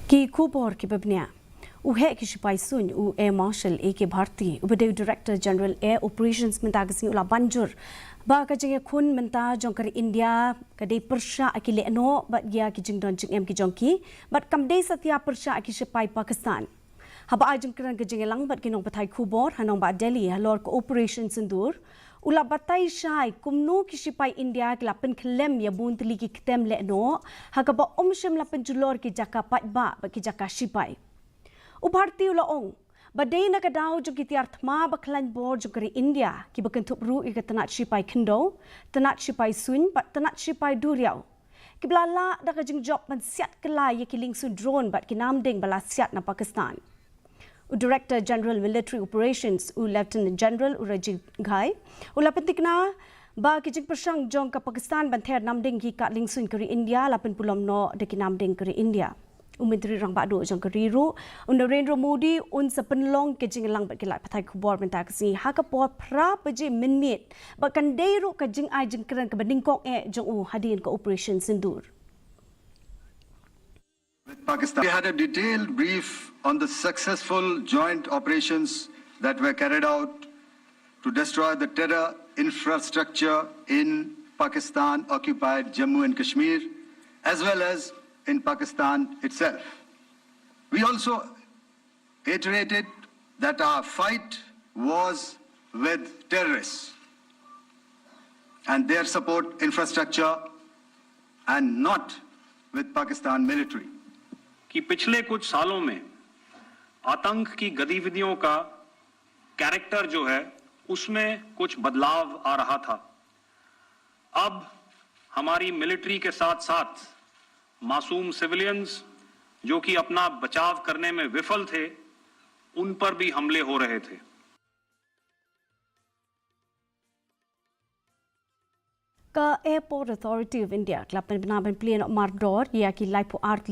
Ki Kubor ki babnia. Uhe ki Sipai Sun u Air Marshal A.K. Bharti ubade Director General Air Operations mentagasi ula banjur ba ka jeng khun menta jongkar India kadai persha akile no bat gia ki jeng don jeng em ki jongki bat kamdei satya persha aki Sipai Pakistan. Haba ajeng kran ka jeng lang bat kinong pathai Kubor hanong ba Delhi halor cooperation sindur ula batai shai kumno ki Sipai India ki lapen klem ya bun tli ki ktem le no hakaba omshem lapen julor ki jaka pat ba ki jaka Sipai. Ubharti ula ong badai na kadau jo ki tiar thma baklan bor jo kari India ki bakentup ru i tanat Sipai Kendo tanat Sipai Sun bat tanat Sipai Duriau ki blala da ka jing job man siat kelai ya ki lingsu drone bat ki namdeng bala siat na Pakistan. Director General Military Operations u Lieutenant General Rajiv Ghai ula pentikna ba ki jing persang jong ka Pakistan banther namdeng ki ka lingsun kari India lapen pulom no de ki namdeng kari India. Menteri Rang Bado jong kariru Narendra Modi un sepenlong ke jing lang bat kilat pathai Kubor menta kasi hakapor pra peje minmit bakan deiru ka jing ai jing kran ka bandingkong jong u hadin ka operation sindur. With Pakistan, we had a detailed brief on the successful joint operations that were carried out to destroy the terror infrastructure in Pakistan-occupied Jammu and Kashmir, as well as in Pakistan itself. We also iterated that our fight was with terrorists and their support infrastructure and not with Pakistan military. कि पिछले कुछ सालों में आतंक की गतिविधियों का कैरेक्टर जो है उसमें कुछ बदलाव आ रहा था। अब हमारी मिलिट्री के साथ साथ मासूम सिविलियंस जो कि अपना बचाव करने में विफल थे उन पर भी हमले हो रहे थे। Ka Airport Authority of India klapen benaban plane Mardor ya ki laipo art